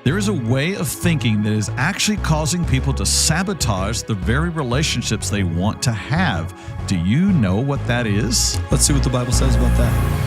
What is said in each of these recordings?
There is a way of thinking that is actually causing people to sabotage the very relationships they want to have. Do you know what that is? Let's see what the Bible says about that.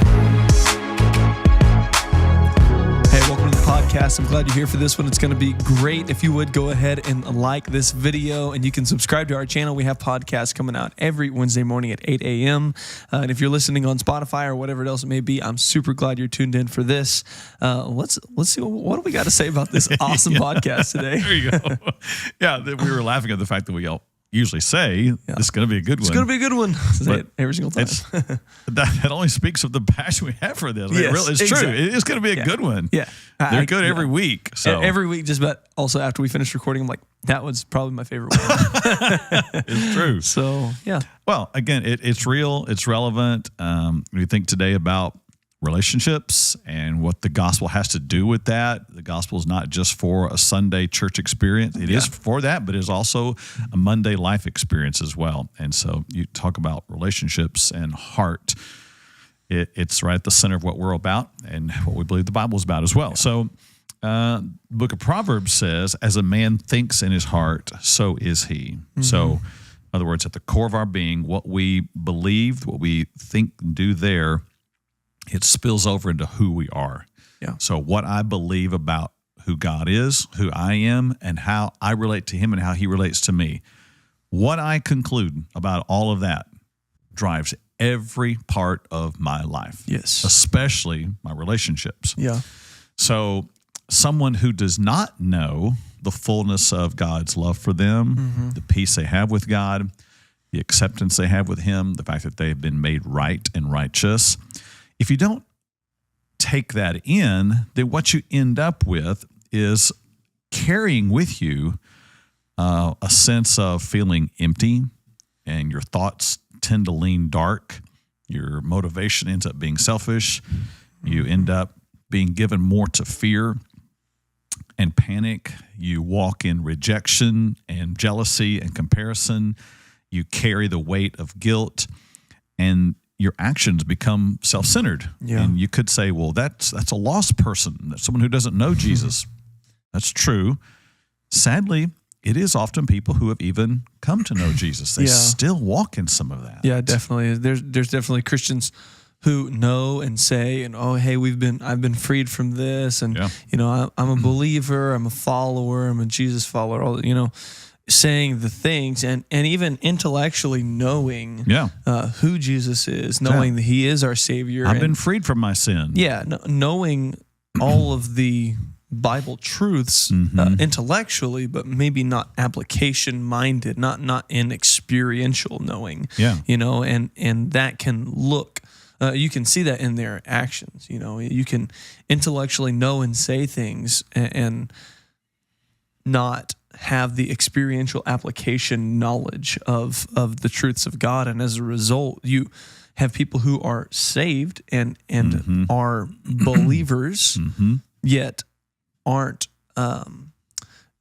Hey, welcome to the podcast. I'm glad you're here for this one. It's going to be great. If you would, go ahead and like this video, and you can subscribe to our channel. We have podcasts coming out every Wednesday morning at 8 a.m. And if you're listening on Spotify or whatever else it may be, I'm super glad you're tuned in for this. Let's see, what do we got to say about this awesome podcast today? There you go. Yeah, we were laughing at the fact that we all usually say, this is going to be a good one. It's going to be a good one. Say it every single time. That only speaks of the passion we have for this. Yes, it's exactly. true. It is going to be a good one. Yeah. They're good every week. So every week, just about. Also, after we finished recording, I'm like, that was probably my favorite one. It's true. So, yeah. Well, again, it's real. It's relevant. We think today about relationships and what the gospel has to do with that. The gospel is not just for a Sunday church experience. It is for that, but it's also a Monday life experience as well. And so you talk about relationships and heart. It's right at the center of what we're about and what we believe the Bible is about as well. So the book of Proverbs says, as a man thinks in his heart, so is he. Mm-hmm. So in other words, at the core of our being, what we believe, what we think and do there, it spills over into who we are. Yeah. So what I believe about who God is, who I am, and how I relate to him and how he relates to me. What I conclude about all of that drives every part of my life. Yes. Especially my relationships. Yeah. So someone who does not know the fullness of God's love for them, the peace they have with God, the acceptance they have with him, the fact that they've been made right and righteous. If you don't take that in, then what you end up with is carrying with you a sense of feeling empty, and your thoughts tend to lean dark. Your motivation ends up being selfish. You end up being given more to fear and panic. You walk in rejection and jealousy and comparison. You carry the weight of guilt, and your actions become self-centered. Yeah. And you could say, well, that's a lost person. That's someone who doesn't know Jesus. That's true. Sadly, it is often people who have even come to know Jesus. They still walk in some of that. Yeah, definitely. There's definitely Christians who know and say, and hey, I've been freed from this, and I'm a believer, I'm a follower, I'm a Jesus follower. All saying the things and even intellectually knowing who Jesus is, knowing that he is our Savior. I've been freed from my sin. Yeah, knowing all of the Bible truths intellectually, but maybe not application-minded, not in experiential knowing. Yeah. And that can look, you can see that in their actions. You can intellectually know and say things and not have the experiential application knowledge of the truths of God, and as a result, you have people who are saved and are believers, yet aren't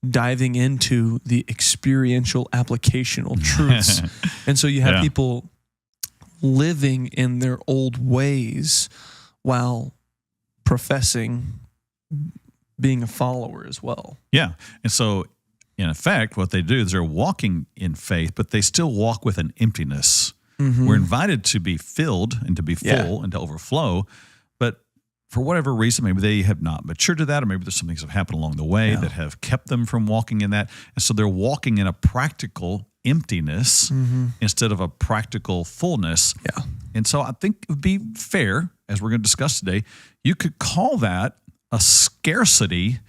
diving into the experiential applicational truths, and so you have people living in their old ways while professing being a follower as well. Yeah, and so in effect, what they do is they're walking in faith, but they still walk with an emptiness. We're invited to be filled and to be full and to overflow, but for whatever reason, maybe they have not matured to that, or maybe there's some things that have happened along the way that have kept them from walking in that. And so they're walking in a practical emptiness instead of a practical fullness. Yeah. And so I think it would be fair, as we're going to discuss today, you could call that a scarcity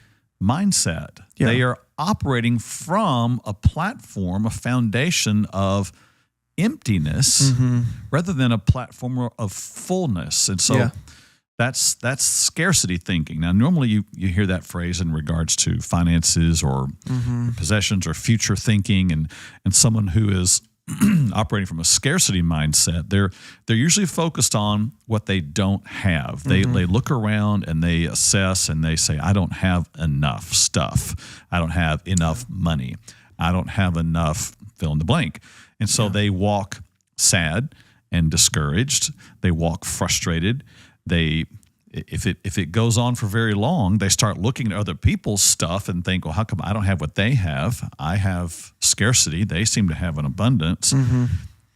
mindset. Yeah. They are operating from a platform, a foundation of emptiness rather than a platform of fullness. And so that's scarcity thinking. Now, normally you hear that phrase in regards to finances or possessions or future thinking, and someone who is operating from a scarcity mindset, they're usually focused on what they don't have. They look around and they assess and they say, I don't have enough stuff. I don't have enough money. I don't have enough fill in the blank. And so they walk sad and discouraged. They walk frustrated. They if it goes on for very long, they start looking at other people's stuff and think, well, how come I don't have what they have? I have scarcity. They seem to have an abundance.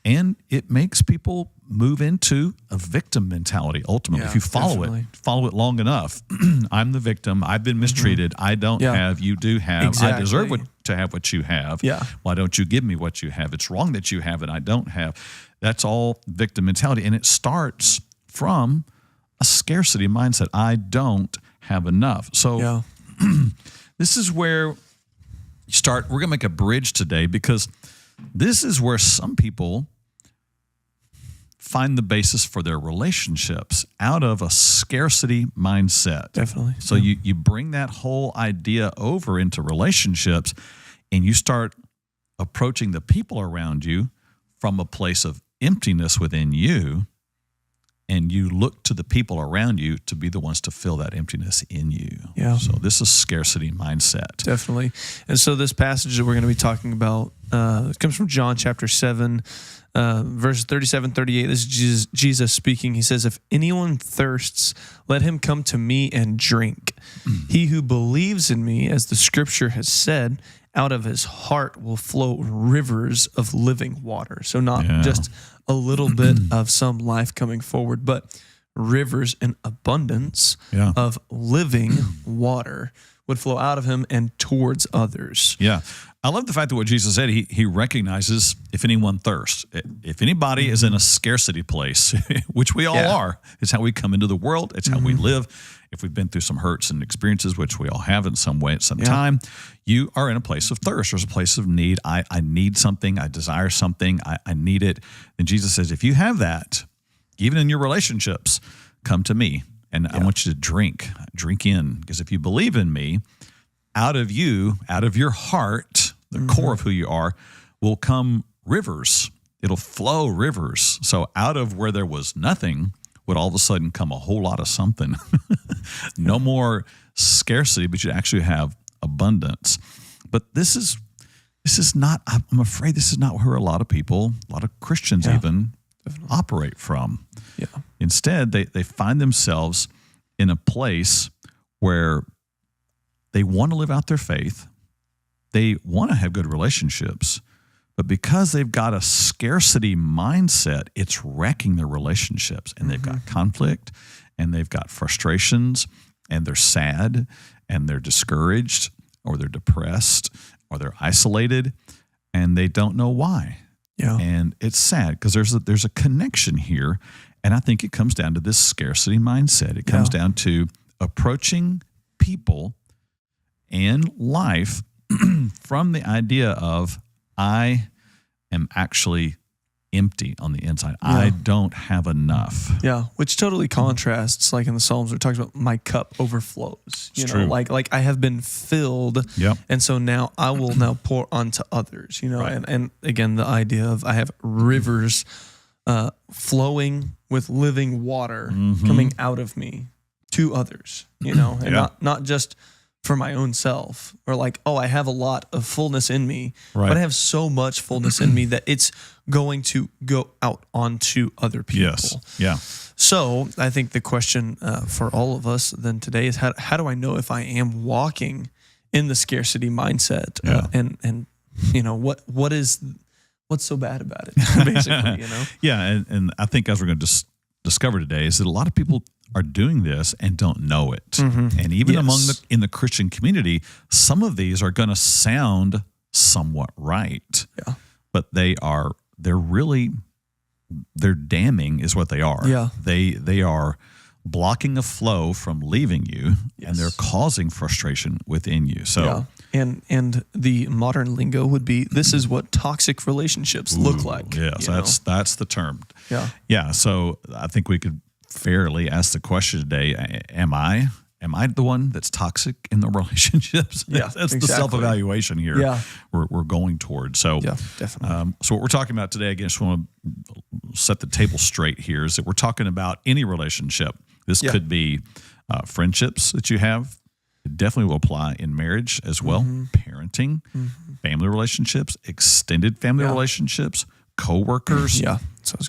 And it makes people move into a victim mentality. Ultimately, if you follow it long enough, I'm the victim. I've been mistreated. I don't have. You do have. Exactly. I deserve to have what you have. Yeah. Why don't you give me what you have? It's wrong that you have it. I don't have. That's all victim mentality, and it starts from a scarcity mindset. I don't have enough. So this is where you start. We're going to make a bridge today, because this is where some people find the basis for their relationships out of a scarcity mindset. Definitely. So you bring that whole idea over into relationships, and you start approaching the people around you from a place of emptiness within you, and you look to the people around you to be the ones to fill that emptiness in you. Yeah. So this is scarcity mindset. Definitely. And so this passage that we're going to be talking about comes from John chapter 7, verses 37, 38. This is Jesus speaking. He says, if anyone thirsts, let him come to me and drink. He who believes in me, as the scripture has said, out of his heart will flow rivers of living water. So not just a little bit of some life coming forward, but rivers in abundance of living water would flow out of him and towards others. Yeah. I love the fact that what Jesus said, he recognizes if anyone thirsts. If anybody is in a scarcity place, which we all are, it's how we come into the world. It's how we live. If we've been through some hurts and experiences, which we all have in some way at some time, you are in a place of thirst. There's a place of need. I need something. I desire something. I need it. And Jesus says, if you have that, even in your relationships, come to me. And I want you to drink in. Because if you believe in me, out of you, out of your heart, the core of who you are, will come rivers. It'll flow rivers. So out of where there was nothing would all of a sudden come a whole lot of something. No more scarcity, but you actually have abundance. But this is not, I'm afraid this is not where a lot of people, a lot of Christians even operate from. Yeah. Instead, they find themselves in a place where they want to live out their faith. They want to have good relationships, but because they've got a scarcity mindset, it's wrecking their relationships, and they've got conflict, and they've got frustrations, and they're sad, and they're discouraged, or they're depressed, or they're isolated, and they don't know why. Yeah. And it's sad because there's a connection here, and I think it comes down to this scarcity mindset. It comes down to approaching people and life from the idea of, I am actually empty on the inside. Yeah. I don't have enough. Yeah, which totally contrasts, like in the Psalms, where it talks about my cup overflows. You know, true. like I have been filled, and so now I will now pour onto others. You know, and again, the idea of I have rivers flowing with living water coming out of me to others. You know, and not just for my own self, or like, oh, I have a lot of fullness in me, but I have so much fullness in me that it's going to go out onto other people. Yes. Yeah. So I think the question for all of us then today is, how do I know if I am walking in the scarcity mindset? And you know, what's so bad about it, basically, you know? Yeah. And I think as we're going to discover today is that a lot of people are doing this and don't know it. And even in the Christian community, some of these are going to sound somewhat right. Yeah. But they're damning is what they are. Yeah. They are blocking a flow from leaving you, and they're causing frustration within you. So and the modern lingo would be, this is what toxic relationships look like. Yes, that's the term. Yeah. Yeah. So I think we could fairly ask the question today, am I the one that's toxic in the relationships? Yeah, that's the self-evaluation here we're going towards. So, definitely. So what we're talking about today, again, just want to set the table straight here, is that we're talking about any relationship. This could be friendships that you have. It definitely will apply in marriage as well, parenting, family relationships, extended family relationships, coworkers, Yeah.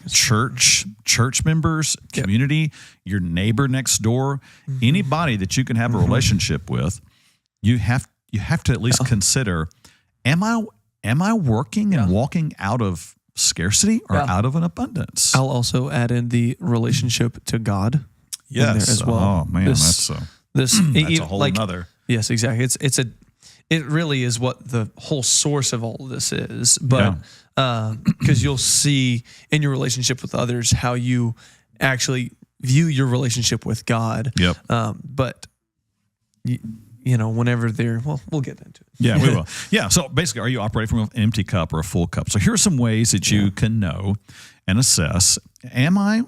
church members, community, your neighbor next door, anybody that you can have a relationship with, you have to at least consider, am I working and walking out of scarcity or out of an abundance? I'll also add in the relationship to God. Yes. In there as well. Oh man, that's a whole nother. Yes, exactly. It really is what the whole source of all of this is. But because you'll see in your relationship with others how you actually view your relationship with God. Yep. But whenever we'll get into it. Yeah, we will. Yeah. So basically, are you operating from an empty cup or a full cup? So here are some ways that you can know and assess: Am I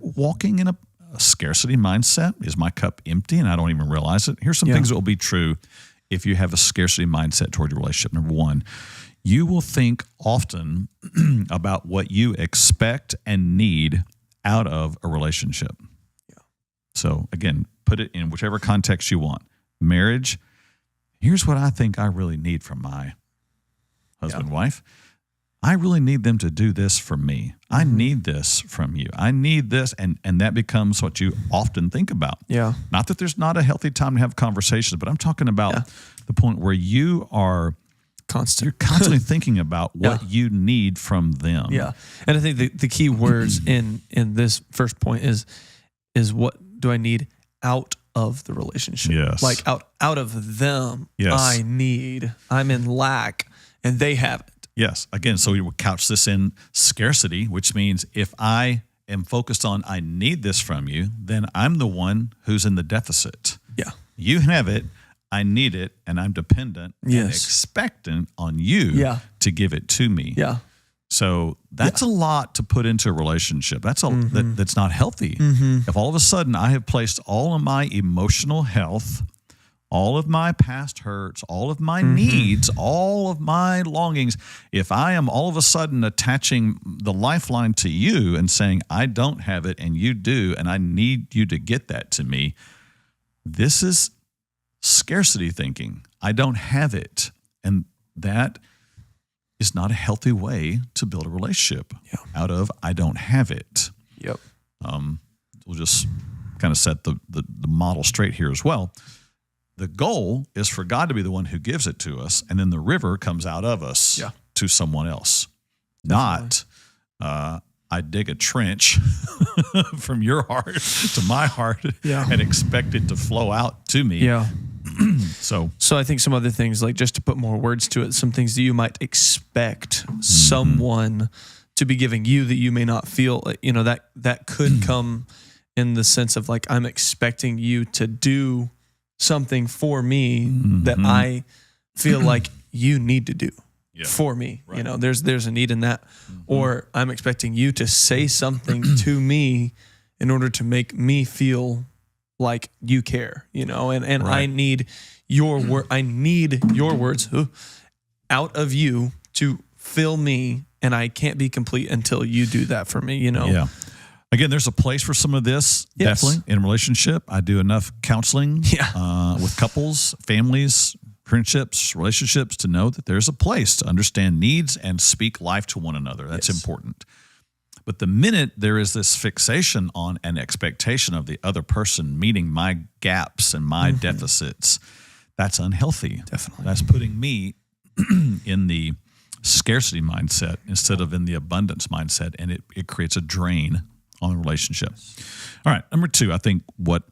walking in a scarcity mindset? Is my cup empty and I don't even realize it? Here's some things that will be true if you have a scarcity mindset toward your relationship. Number one, you will think often about what you expect and need out of a relationship. Yeah. So again, put it in whichever context you want. Marriage, here's what I think I really need from my husband, wife. I really need them to do this for me. I need this from you. I need this. And that becomes what you often think about. Yeah. Not that there's not a healthy time to have conversations, but I'm talking about the point where you're constantly thinking about what you need from them. Yeah. And I think the key words in this first point is what do I need out of the relationship? Yes. Like out of them, yes. I'm in lack and they have it. Yes. Again, so we would couch this in scarcity, which means if I am focused on I need this from you, then I'm the one who's in the deficit. Yeah. You have it, I need it, and I'm dependent and expectant on you to give it to me. Yeah. So that's a lot to put into a relationship. That's that's not healthy. If all of a sudden I have placed all of my emotional health, all of my past hurts, all of my needs, all of my longings, if I am all of a sudden attaching the lifeline to you and saying, I don't have it and you do, and I need you to get that to me, this is scarcity thinking. I don't have it. And that is not a healthy way to build a relationship out of I don't have it. Yep. We'll just kind of set the model straight here as well. The goal is for God to be the one who gives it to us, and then the river comes out of us to someone else. Definitely. Not I dig a trench from your heart to my heart and expect it to flow out to me. Yeah. So I think some other things, like just to put more words to it, some things that you might expect someone to be giving you that you may not feel, that could come in the sense of like, I'm expecting you to do something for me that I feel like you need to do for me. Right. There's a need in that. Or I'm expecting you to say something to me in order to make me feel like you care, and right. I need your words out of you to fill me, and I can't be complete until you do that for me, Yeah. Again, there's a place for some of this, definitely, in a relationship. I do enough counseling with couples, families, friendships, relationships to know that there's a place to understand needs and speak life to one another. That's important. But the minute there is this fixation on an expectation of the other person meeting my gaps and my deficits, that's unhealthy. Definitely. That's putting me in the scarcity mindset instead of in the abundance mindset, and it creates a drain on the relationship. All right, number two, I think what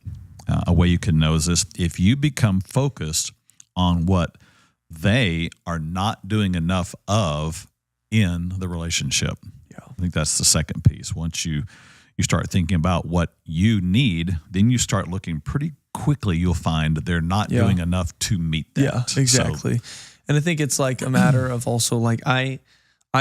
a way you can know is this: if you become focused on what they are not doing enough of in the relationship. I think that's the second piece. Once you start thinking about what you need, then you start looking pretty quickly. You'll find that they're not doing enough to meet that. Yeah, exactly. And I think it's like a matter of also like I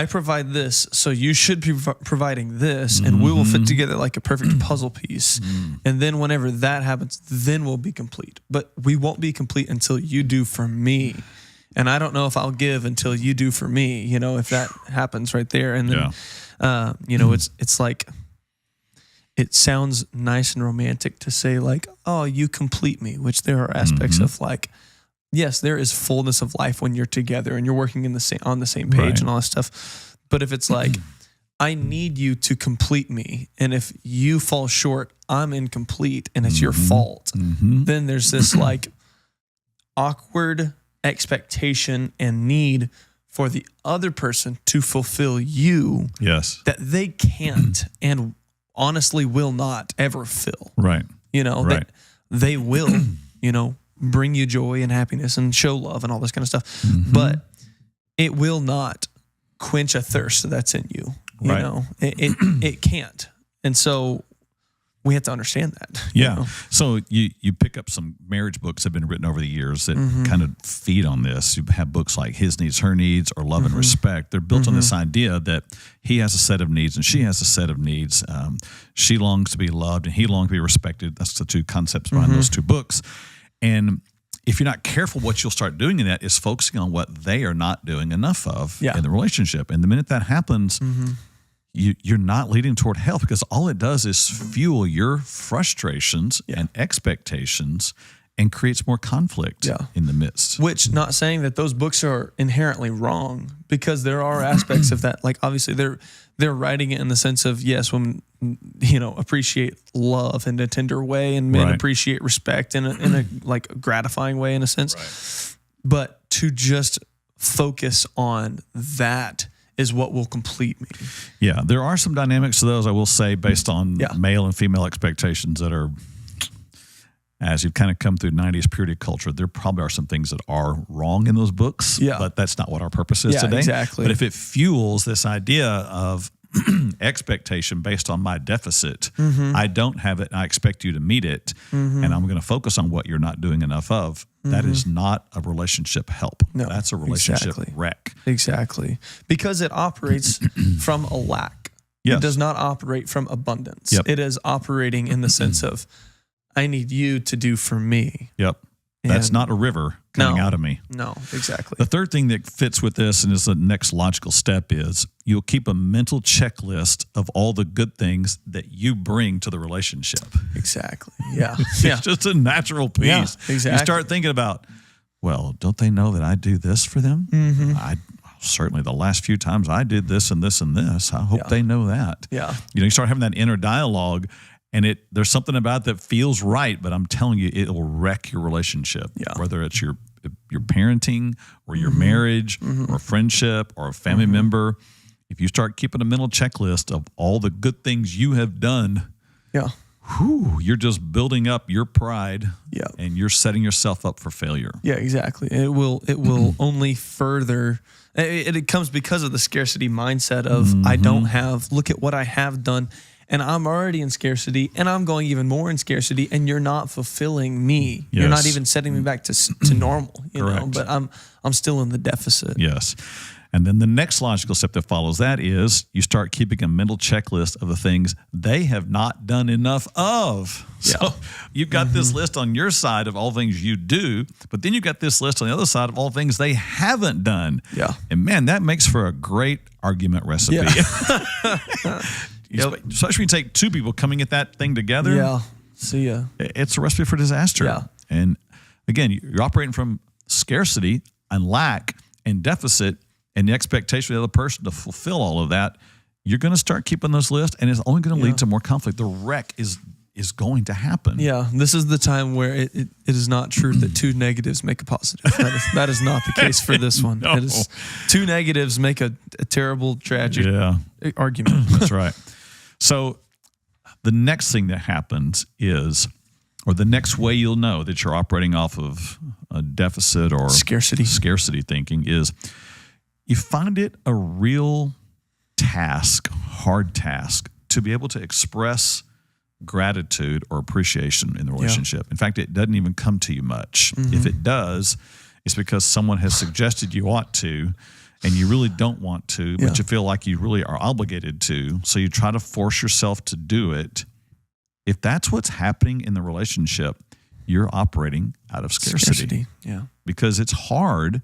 provide this, so you should be providing this, and we will fit together like a perfect puzzle piece. And then whenever that happens, then we'll be complete. But we won't be complete until you do for me. And I don't know if I'll give until you do for me, if that happens right there. And then, it's like, it sounds nice and romantic to say like, oh, you complete me, which there are aspects of like, yes, there is fullness of life when you're together and you're working on the same page and all that stuff. But if it's like, I need you to complete me, and if you fall short, I'm incomplete and it's your fault, then there's this like awkward expectation and need for the other person to fulfill you that they can't and honestly will not ever fill. Right. That they will, bring you joy and happiness and show love and all this kind of stuff. But it will not quench a thirst that's in you. It can't. And so we have to understand that. Yeah. So you pick up some marriage books that have been written over the years that kind of feed on this. You have books like His Needs, Her Needs, or Love and Respect. They're built on this idea that he has a set of needs and she has a set of needs. She longs to be loved and he longs to be respected. That's the two concepts behind those two books. And if you're not careful, what you'll start doing in that is focusing on what they are not doing enough of in the relationship. And the minute that happens, you're not leading toward health, because all it does is fuel your frustrations and expectations and creates more conflict in the midst. Which, not saying that those books are inherently wrong, because there are aspects of that. Like, obviously they're writing it in the sense of, yes, women, appreciate love in a tender way, and men appreciate respect in a like gratifying way in a sense. Right. But to just focus on that is what will complete me. Yeah, there are some dynamics to those, I will say, based on male and female expectations that are, as you've kind of come through 90s purity culture, there probably are some things that are wrong in those books, but that's not what our purpose is today. Exactly. But if it fuels this idea of expectation based on my deficit, I don't have it and I expect you to meet it, and I'm going to focus on what you're not doing enough of, that is not a relationship help. No, that's a relationship wreck. Exactly. Because it operates from a lack. It does not operate from abundance. It is operating in the sense of, I need you to do for me. That's not a river coming out of me. No, exactly. The third thing that fits with this, and is the next logical step, is you'll keep a mental checklist of all the good things that you bring to the relationship. Exactly. Yeah. It's just a natural piece. Yeah, exactly. You start thinking about, well, don't they know that I do this for them? Certainly the last few times I did this and this and this. I hope they know that. Yeah. You start having that inner dialogue. And there's something about it that feels right, but I'm telling you, it will wreck your relationship. Whether it's your parenting or your marriage or a friendship or a family member. If you start keeping a mental checklist of all the good things you have done, you're just building up your pride, and you're setting yourself up for failure. Yeah, exactly. It will only further. It comes because of the scarcity mindset of I don't have. Look at what I have done. And I'm already in scarcity, and I'm going even more in scarcity, and you're not fulfilling me. You're not even setting me back to normal, know. But I'm still in the deficit. Yes. And then the next logical step that follows that is you start keeping a mental checklist of the things they have not done enough of. So you've got this list on your side of all things you do, but then you've got this list on the other side of all things they haven't done. Yeah. And man, that makes for a great argument recipe. Especially when you take two people coming at that thing together. Yeah. See ya. It's a recipe for disaster. Yeah. And again, you're operating from scarcity and lack and deficit and the expectation of the other person to fulfill all of that. You're going to start keeping those lists, and it's only going to lead to more conflict. The wreck is going to happen. Yeah. This is the time where it is not true that two negatives make a positive. That is not the case for this one. No. It is, two negatives make a terrible, tragic argument. That's right. So the next thing that happens is, or the next way you'll know that you're operating off of a deficit or scarcity thinking is you find it a real hard task to be able to express gratitude or appreciation in the relationship. In fact, it doesn't even come to you much. If it does, it's because someone has suggested you ought to, and you really don't want to, but you feel like you really are obligated to. So you try to force yourself to do it. If that's what's happening in the relationship, you're operating out of scarcity. Yeah. Because it's hard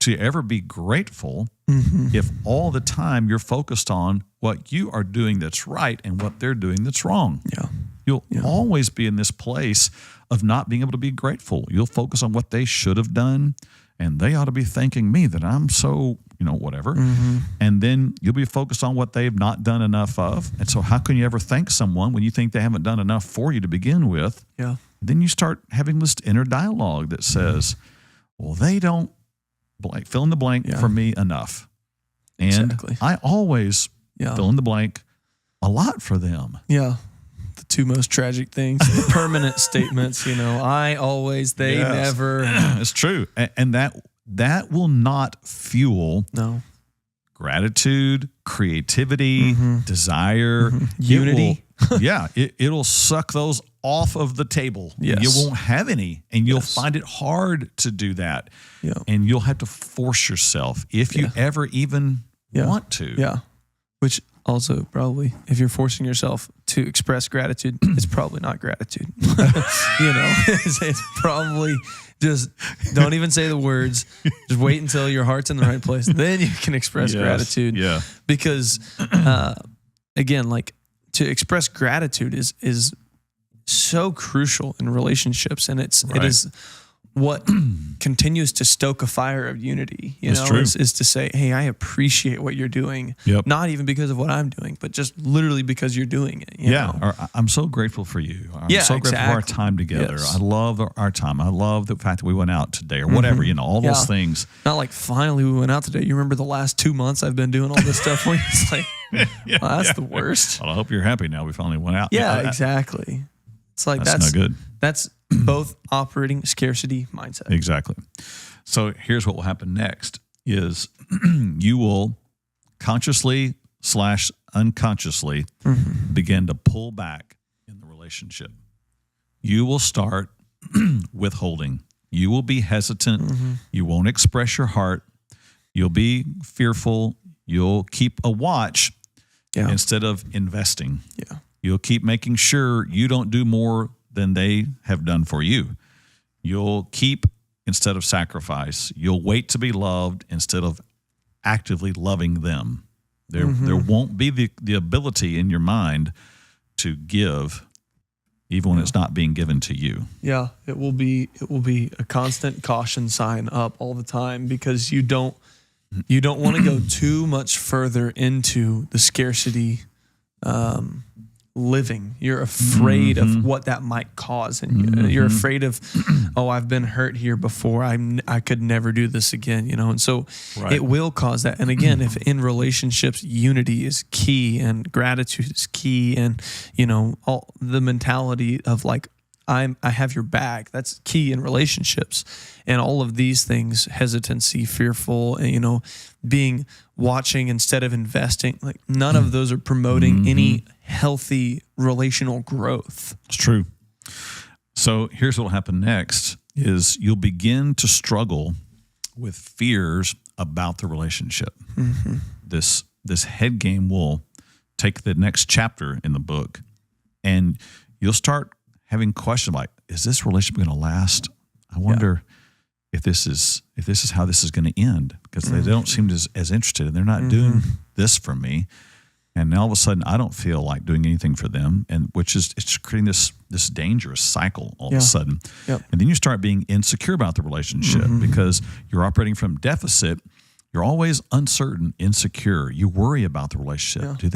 to ever be grateful if all the time you're focused on what you are doing that's right and what they're doing that's wrong. Yeah. You'll always be in this place of not being able to be grateful. You'll focus on what they should have done and they ought to be thanking me that I'm so, whatever. And then you'll be focused on what they've not done enough of. And so how can you ever thank someone when you think they haven't done enough for you to begin with? Yeah. Then you start having this inner dialogue that says, well, they don't fill in the blank for me enough. And I always fill in the blank a lot for them. Yeah. The two most tragic things, the permanent statements, I always, they never. It's true. And that will not fuel gratitude, creativity, desire, unity. It'll suck those off of the table. Yes. You won't have any, and you'll find it hard to do that. Yeah. And you'll have to force yourself if you ever even want to. Yeah. Which also probably, if you're forcing yourself to express gratitude, it's probably not gratitude. It's probably just don't even say the words. Just wait until your heart's in the right place. Then you can express gratitude. Yeah. Because again, like to express gratitude is so crucial in relationships, and it is what continues to stoke a fire of unity, is to say, hey, I appreciate what you're doing. Yep. Not even because of what I'm doing, but just literally because you're doing it. You know? Or I'm so grateful for you. I'm so grateful for our time together. Yes. I love our time. I love the fact that we went out today or whatever, all those things. Not like finally we went out today. You remember the last 2 months I've been doing all this stuff for you? It's like, well, that's the worst. Well, I hope you're happy now we finally went out. Yeah, exactly. It's like that's not good. That's both operating scarcity mindset. Exactly. So here's what will happen next is you will consciously / unconsciously begin to pull back in the relationship. You will start withholding. You will be hesitant. You won't express your heart. You'll be fearful. You'll keep a watch instead of investing. Yeah. You'll keep making sure you don't do more than they have done for you. You'll keep instead of sacrifice. You'll wait to be loved instead of actively loving them. There won't be the ability in your mind to give even when it's not being given to you. Yeah, it will be a constant caution sign up all the time because you don't want to go too much further into the scarcity living. You're afraid of what that might cause in you. You're afraid of, I've been hurt here before. I could never do this again, And so it will cause that. And again, if in relationships, unity is key and gratitude is key, and all the mentality of like, I have your back. That's key in relationships. And all of these things, hesitancy, fearful, and, being watching instead of investing, like none of those are promoting any healthy relational growth. It's true. So here's what will happen next is you'll begin to struggle with fears about the relationship. This head game will take the next chapter in the book, and you'll start having questions like, is this relationship going to last? I wonder if this is how this is going to end, because they don't seem as interested, and they're not doing this for me. And now all of a sudden I don't feel like doing anything for them, and it's creating this dangerous cycle all of a sudden. Yep. And then you start being insecure about the relationship because you're operating from deficit. You're always uncertain, insecure. You worry about the relationship. Yeah. Do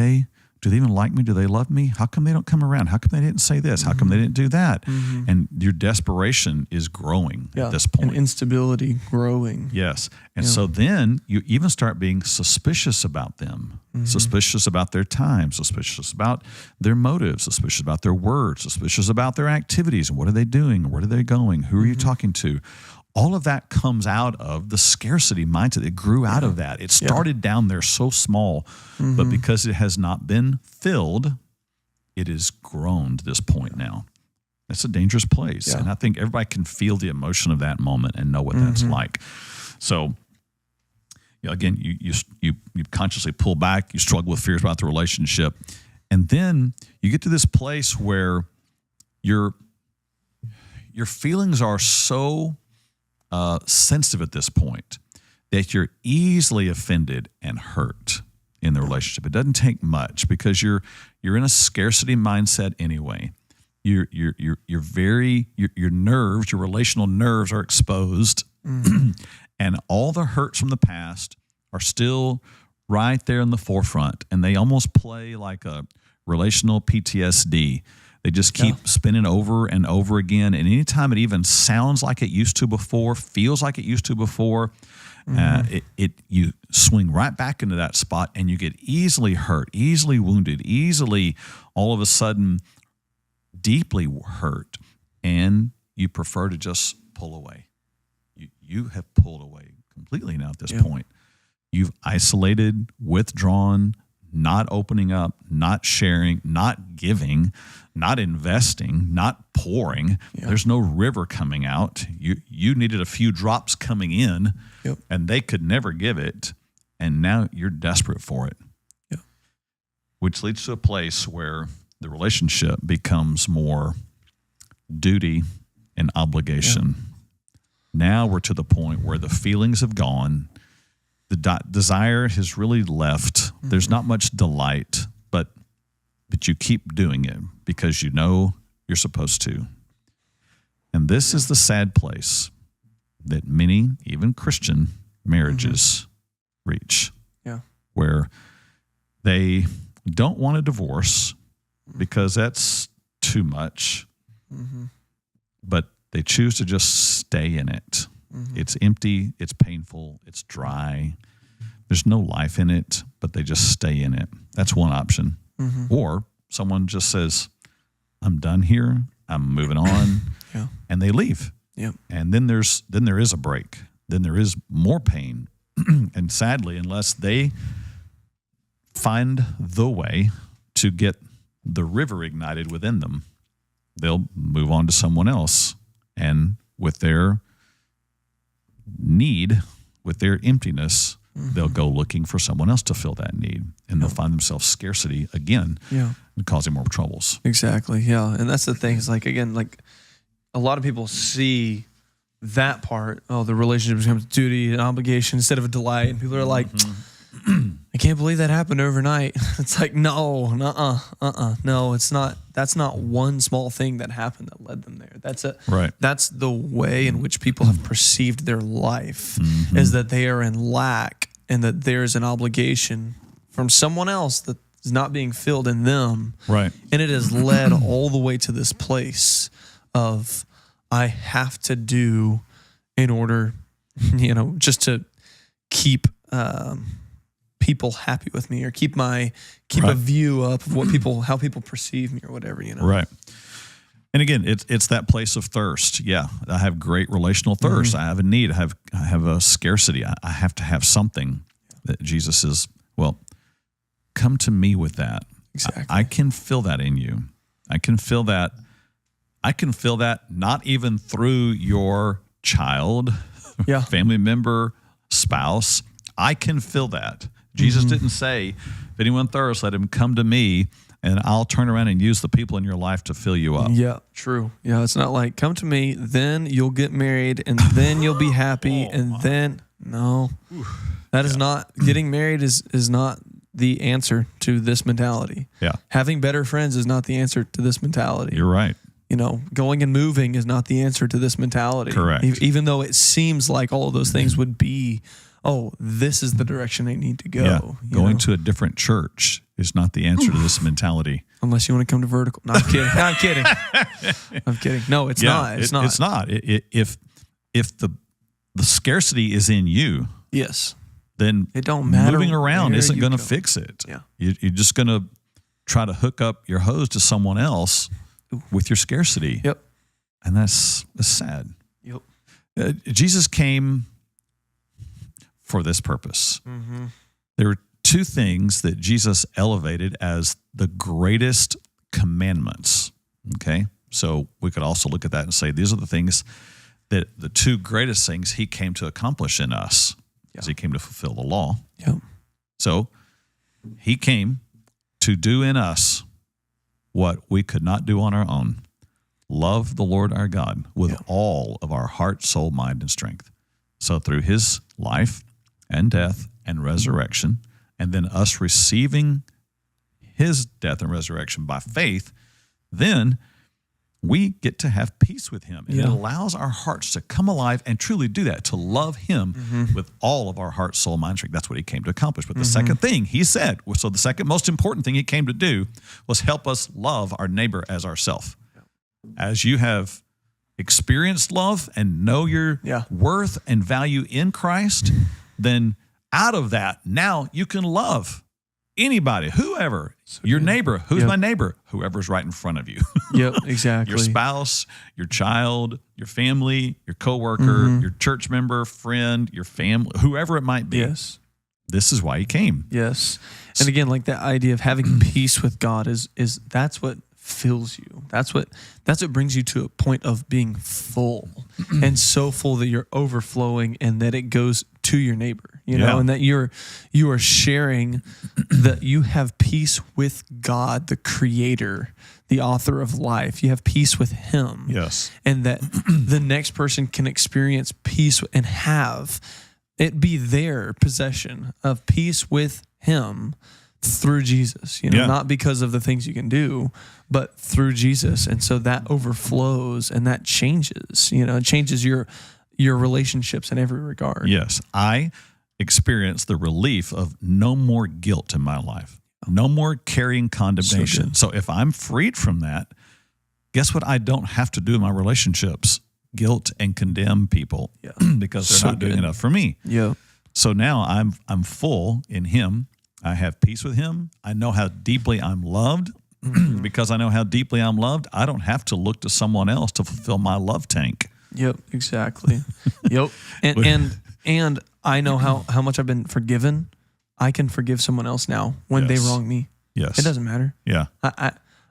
they even like me? Do they love me? How come they don't come around? How come they didn't say this? How come they didn't do that? And your desperation is growing at this point. And instability growing. Yes. And so then you even start being suspicious about them, suspicious about their time, suspicious about their motives, suspicious about their words, suspicious about their activities. And what are they doing? Where are they going? Who are you talking to? All of that comes out of the scarcity mindset. It grew out of that. It started down there so small, but because it has not been filled, it has grown to this point now. That's a dangerous place. Yeah. And I think everybody can feel the emotion of that moment and know what that's like. So, again, you consciously pull back, you struggle with fears about the relationship, and then you get to this place where your feelings are so sensitive at this point that you're easily offended and hurt in the relationship. It doesn't take much because you're in a scarcity mindset anyway. Your nerves, your relational nerves are exposed And all the hurts from the past are still right there in the forefront. And they almost play like a relational PTSD. They just keep spinning over and over again. And anytime it even sounds like it used to before, feels like it used to before, you swing right back into that spot and you get easily hurt, easily wounded, easily all of a sudden deeply hurt. And you prefer to just pull away. You have pulled away completely now at this point. You've isolated, withdrawn, not opening up, not sharing, not giving, not investing, not pouring. There's no river coming out. You needed a few drops coming in, and they could never give it, and now you're desperate for it. Which leads to a place where the relationship becomes more duty and obligation. Now we're to the point where the feelings have gone. The desire has really left. There's not much delight, but you keep doing it because you know you're supposed to. And this is the sad place that many, even Christian marriages reach, where they don't want a divorce because that's too much, but they choose to just stay in it. It's empty, it's painful, it's dry. There's no life in it, but they just stay in it. That's one option. Or someone just says, I'm done here, I'm moving on, and they leave. And then there is a break. Then there is more pain. And sadly, unless they find the way to get the river ignited within them, they'll move on to someone else. And with their need, with their emptiness, they'll go looking for someone else to fill that need. And they'll find themselves scarcity again and causing more troubles. Exactly. Yeah. And that's the thing is like, again, like a lot of people see that part, the relationship becomes duty and obligation instead of a delight. And people are like, I can't believe that happened overnight. It's like, no, no, it's not. That's not one small thing that happened that led them there. That's the way in which people have perceived their life is that they are in lack and that there's an obligation from someone else that is not being filled in them. Right. And it has led all the way to this place of I have to do in order, just to keep people happy with me or keep a view up of how people perceive me or whatever, Right. And again, it's that place of thirst. Yeah, I have great relational thirst. I have a need. I have a scarcity. I have to have something that Jesus is, come to me with that. Exactly. I can feel that in you. I can feel that. I can feel that not even through your child, family member, spouse. I can feel that. Jesus didn't say, if anyone thirsts, let him come to me and I'll turn around and use the people in your life to fill you up. Yeah, true. Yeah, it's not like, come to me, then you'll get married and then you'll be happy then, no. That is not, getting married is not the answer to this mentality. Yeah. Having better friends is not the answer to this mentality. You're right. Going and moving is not the answer to this mentality. Correct. Even though it seems like all of those things would be, this is the direction they need to go. Yeah. Going to a different church is not the answer to this mentality. Unless you want to come to Vertical. No, I'm kidding. No, I'm kidding. I'm kidding. No, it's not. It's not. It's not. If the scarcity is in you, yes, then it don't matter. Moving around isn't going to fix it. Yeah. You're just going to try to hook up your hose to someone else with your scarcity. Yep. And that's sad. Yep. Jesus came for this purpose. There were two things that Jesus elevated as the greatest commandments. Okay. So we could also look at that and say, these are the things that the two greatest things he came to accomplish in us. As he came to fulfill the law. Yep. So he came to do in us what we could not do on our own. Love the Lord our God with all of our heart, soul, mind, and strength. So through his life and death and resurrection, and then us receiving his death and resurrection by faith, then we get to have peace with him. And it Yeah. allows our hearts to come alive and truly do that, to love him with all of our heart, soul, mind, strength. That's what he came to accomplish. But the second thing he said, so the second most important thing he came to do was help us love our neighbor as ourself. As you have experienced love and know your worth and value in Christ, then out of that, now you can love anybody, whoever, your neighbor. Who's my neighbor? Whoever's right in front of you. Yep, exactly. Your spouse, your child, your family, your coworker, your church member, friend, your family, whoever it might be. Yes. This is why he came. Yes. And again, like that idea of having peace with God is that's what fills you. That's what brings you to a point of being full and so full that you're overflowing and that it goes to your neighbor, you know, and that you are sharing that you have peace with God, the creator, the author of life. You have peace with him. Yes. And that the next person can experience peace and have it be their possession of peace with him through Jesus, you know, not because of the things you can do, but through Jesus. And so that overflows and that changes, you know, it changes your relationships in every regard. Yes. I experience the relief of no more guilt in my life, no more carrying condemnation. So if I'm freed from that, guess what I don't have to do in my relationships? Guilt and condemn people because they're not doing enough for me. Yeah. So now I'm full in him. I have peace with him. I know how deeply I'm loved. Because I know how deeply I'm loved, I don't have to look to someone else to fulfill my love tank. Yep, exactly. Yep. And I know how much I've been forgiven. I can forgive someone else now when they wrong me. Yes. It doesn't matter. Yeah.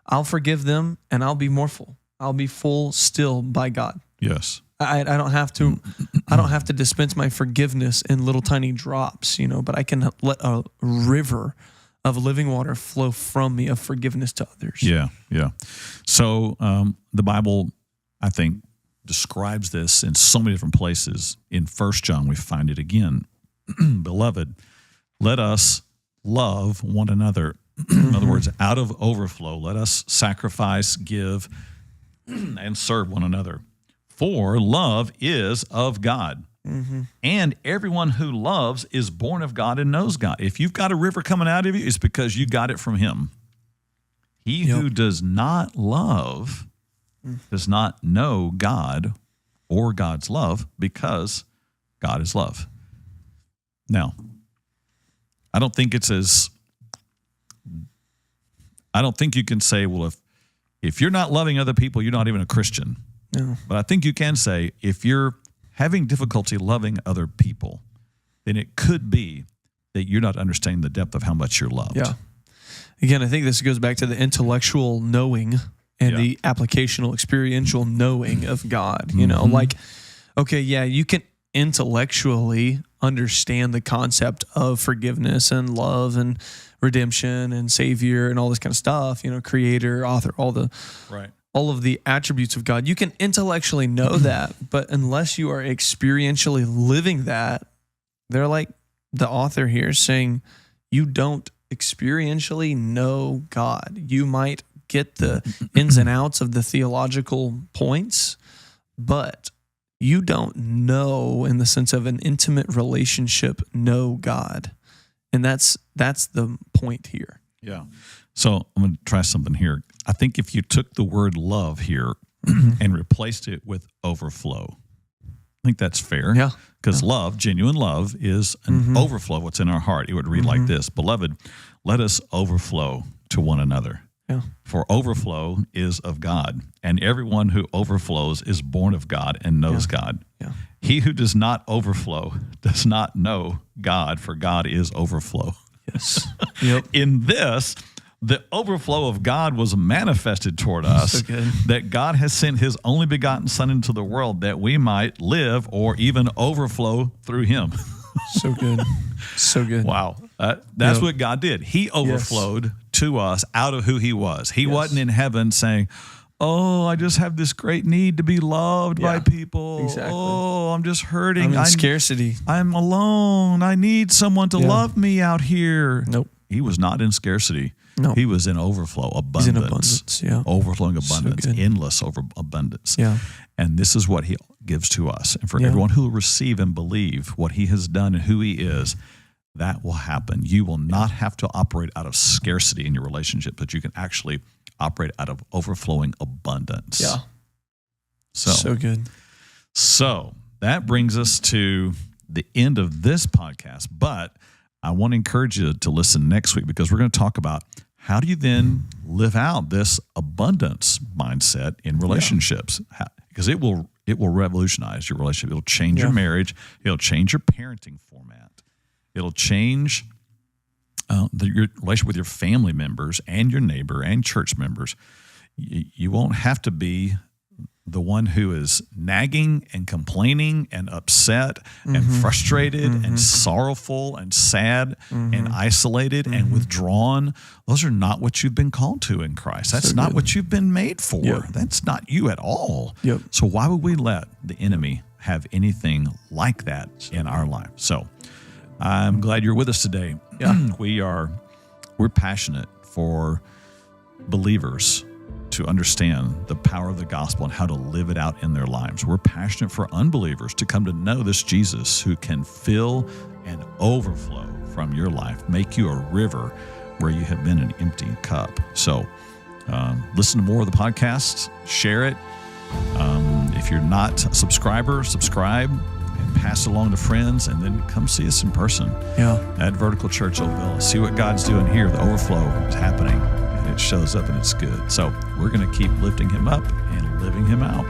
I'll forgive them and I'll be more full. I'll be full still by God. Yes. I don't have to dispense my forgiveness in little tiny drops, you know, but I can let a river of living water flow from me of forgiveness to others. Yeah, yeah. So the Bible, I think, describes this in so many different places. In 1 John, we find it again. Beloved, let us love one another. In other words, out of overflow, let us sacrifice, give, and serve one another. For love is of God. And everyone who loves is born of God and knows God. If you've got a river coming out of you, it's because you got it from him. He who does not love does not know God or God's love, because God is love. Now, I don't think you can say, well, if you're not loving other people, you're not even a Christian. No. But I think you can say, if you're having difficulty loving other people, then it could be that you're not understanding the depth of how much you're loved. Yeah. Again, I think this goes back to the intellectual knowing and the applicational, experiential knowing of God. You know, like, okay, yeah, you can intellectually understand the concept of forgiveness and love and redemption and Savior and all this kind of stuff, you know, creator, author, all of the attributes of God. You can intellectually know that, but unless you are experientially living that, they're like the author here saying, you don't experientially know God. You might get the ins and outs of the theological points, but you don't know, in the sense of an intimate relationship, know God. And that's the point here. Yeah. So I'm going to try something here. I think if you took the word love here and replaced it with overflow, I think that's fair. Yeah. Because love, genuine love, is an overflow of what's in our heart. It would read like this: Beloved, let us overflow to one another. Yeah. For overflow is of God, and everyone who overflows is born of God and knows God. Yeah. He who does not overflow does not know God, for God is overflow. Yes. Yep. In this, the overflow of God was manifested toward us, So good. that God has sent his only begotten Son into the world that we might live or even overflow through him. So good. So good. Wow. That's what God did. He overflowed to us out of who he was. He wasn't in heaven saying, oh, I just have this great need to be loved by people. Exactly. Oh, I'm just hurting. I'm in scarcity. I'm alone. I need someone to love me out here. Nope. He was not in scarcity. No. He was in overflow, abundance. He's in abundance, yeah. Overflowing abundance, So good. endless abundance. Yeah. And this is what he gives to us. And for Yeah. everyone who will receive and believe what he has done and who he is, that will happen. You will not have to operate out of scarcity in your relationship, but you can actually operate out of overflowing abundance. Yeah. So good. So that brings us to the end of this podcast, but I want to encourage you to listen next week, because we're going to talk about how do you then live out this abundance mindset in relationships, because it will revolutionize your relationship. It'll change your marriage. It'll change your parenting format. It'll change your relationship with your family members and your neighbor and church members. You won't have to be the one who is nagging and complaining and upset and frustrated and sorrowful and sad and isolated and withdrawn. Those are not what you've been called to in Christ. That's not what you've been made for. Yep. That's not you at all. Yep. So why would we let the enemy have anything like that in our life? So I'm glad you're with us today. Yeah. We're passionate for believers to understand the power of the gospel and how to live it out in their lives. We're passionate for unbelievers to come to know this Jesus who can fill and overflow from your life, make you a river where you have been an empty cup. So listen to more of the podcasts, share it. If you're not a subscriber, subscribe and pass it along to friends, and then come see us in person at Vertical Church Ovilla. See what God's doing here. The overflow is happening. It shows up and it's good. So we're going to keep lifting him up and living him out.